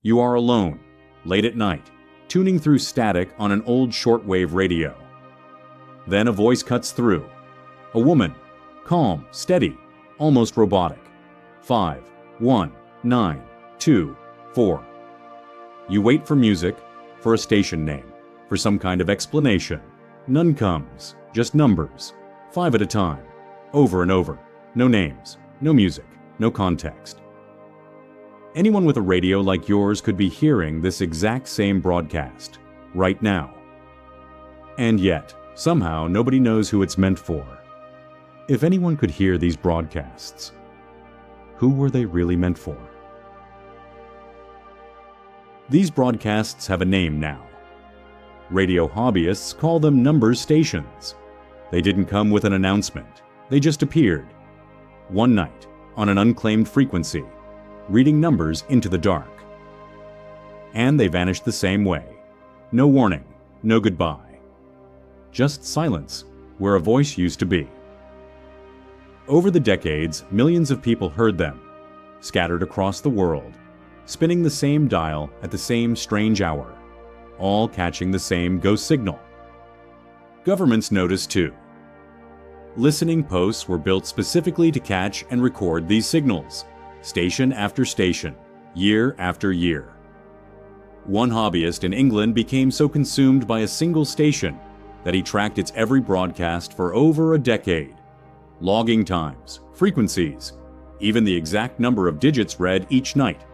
You are alone, late at night, tuning through static on an old shortwave radio. Then a voice cuts through. A woman, calm, steady, almost robotic. 5, 1, 9, 2, 4. You wait for music, for a station name, for some kind of explanation. None comes, just numbers, 5 at a time, over and over. No names, no music, no context. Anyone with a radio like yours could be hearing this exact same broadcast, right now. And yet, somehow nobody knows who it's meant for. If anyone could hear these broadcasts, who were they really meant for? These broadcasts have a name now. Radio hobbyists call them number stations. They didn't come with an announcement. They just appeared. One night, on an unclaimed frequency, reading numbers into the dark. And they vanished the same way. No warning, no goodbye. Just silence, where a voice used to be. Over the decades, millions of people heard them, scattered across the world, spinning the same dial at the same strange hour, all catching the same ghost signal. Governments noticed too. Listening posts were built specifically to catch and record these signals, station after station, year after year. One hobbyist in England became so consumed by a single station that he tracked its every broadcast for over a decade, logging times, frequencies, even the exact number of digits read each night.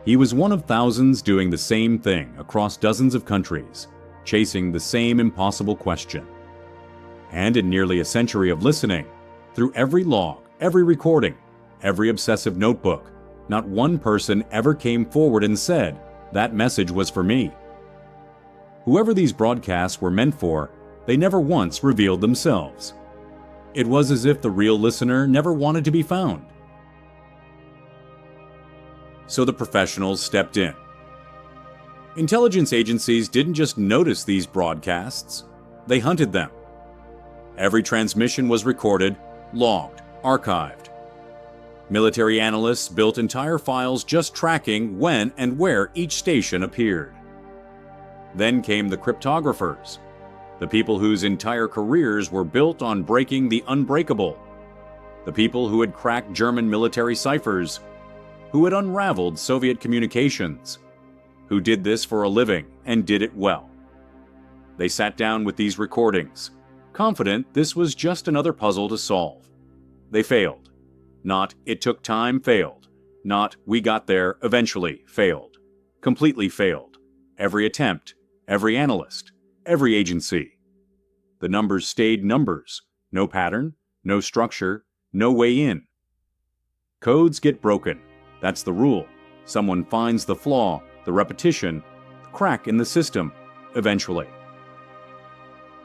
He was one of thousands doing the same thing across dozens of countries, chasing the same impossible question. And in nearly a century of listening, through every log, every recording, every obsessive notebook, not one person ever came forward and said, "That message was for me." Whoever these broadcasts were meant for, they never once revealed themselves. It was as if the real listener never wanted to be found. So the professionals stepped in. Intelligence agencies didn't just notice these broadcasts, they hunted them. Every transmission was recorded, logged, archived. Military analysts built entire files just tracking when and where each station appeared. Then came the cryptographers, the people whose entire careers were built on breaking the unbreakable, the people who had cracked German military ciphers, who had unraveled Soviet communications, who did this for a living and did it well. They sat down with these recordings, confident this was just another puzzle to solve. They failed. Not "it took time" failed. Not "we got there eventually" failed. Completely failed. Every attempt, every analyst, every agency. The numbers stayed numbers. No pattern, no structure, no way in. Codes get broken. That's the rule. Someone finds the flaw, the repetition, the crack in the system, eventually.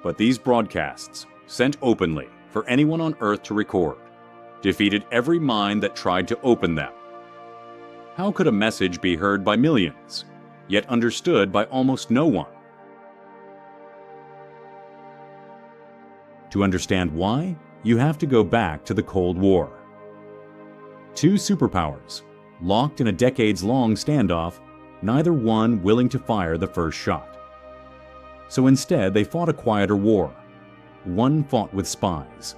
But these broadcasts, sent openly for anyone on Earth to record, defeated every mind that tried to open them. How could a message be heard by millions, yet understood by almost no one? To understand why, you have to go back to the Cold War. Two superpowers, locked in a decades-long standoff, neither one willing to fire the first shot. So instead, they fought a quieter war. One fought with spies.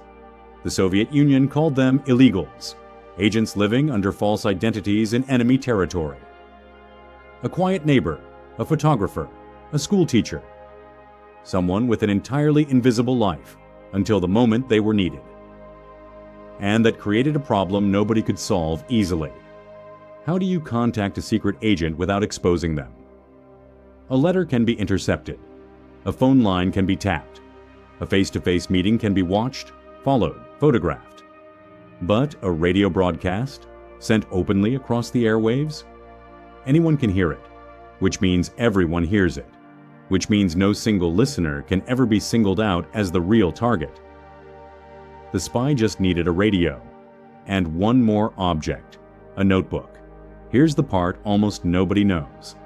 The Soviet Union called them illegals, agents living under false identities in enemy territory. A quiet neighbor, a photographer, a school teacher. Someone with an entirely invisible life until the moment they were needed. And that created a problem nobody could solve easily. How do you contact a secret agent without exposing them? A letter can be intercepted. A phone line can be tapped. A face-to-face meeting can be watched, followed, photographed. But a radio broadcast, sent openly across the airwaves? Anyone can hear it, which means everyone hears it, which means no single listener can ever be singled out as the real target. The spy just needed a radio, and one more object, a notebook. Here's the part almost nobody knows.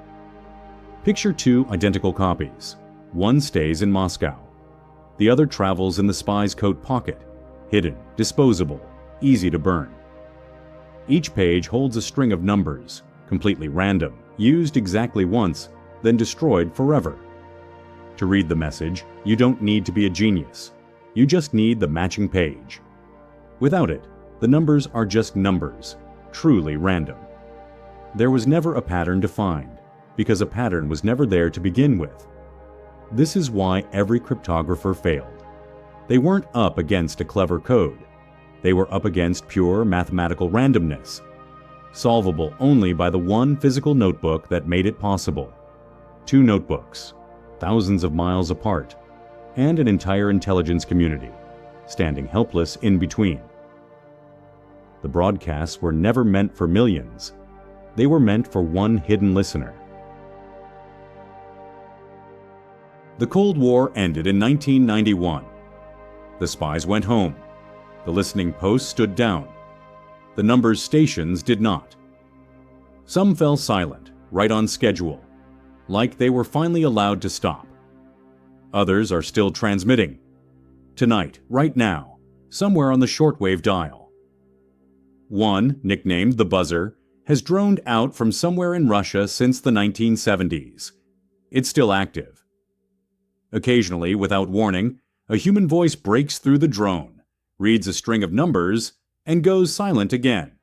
Picture two identical copies. One stays in Moscow. The other travels in the spy's coat pocket, hidden, disposable, easy to burn. Each page holds a string of numbers, completely random, used exactly once, then destroyed forever. To read the message, you don't need to be a genius. You just need the matching page. Without it, the numbers are just numbers, truly random. There was never a pattern to find, because a pattern was never there to begin with. This is why every cryptographer failed. They weren't up against a clever code. They were up against pure mathematical randomness, solvable only by the one physical notebook that made it possible. 2 notebooks, thousands of miles apart, and an entire intelligence community, standing helpless in between. The broadcasts were never meant for millions. They were meant for one hidden listener. The Cold War ended in 1991. The spies went home. The listening posts stood down. The numbers stations did not. Some fell silent, right on schedule, like they were finally allowed to stop. Others are still transmitting. Tonight, right now, somewhere on the shortwave dial. One, nicknamed the Buzzer, has droned out from somewhere in Russia since the 1970s. It's still active. Occasionally, without warning, a human voice breaks through the drone, reads a string of numbers, and goes silent again.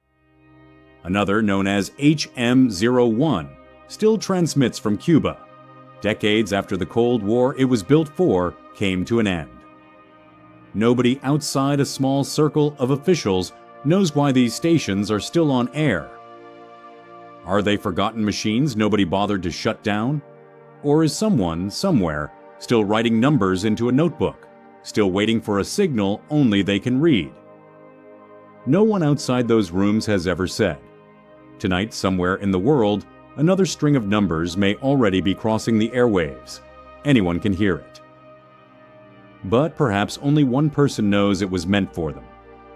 Another, known as HM01, still transmits from Cuba. Decades after the Cold War it was built for came to an end. Nobody outside a small circle of officials knows why these stations are still on air. Are they forgotten machines nobody bothered to shut down? Or is someone, somewhere, still writing numbers into a notebook, still waiting for a signal only they can read? No one outside those rooms has ever said. Tonight, somewhere in the world, another string of numbers may already be crossing the airwaves. Anyone can hear it. But perhaps only one person knows it was meant for them.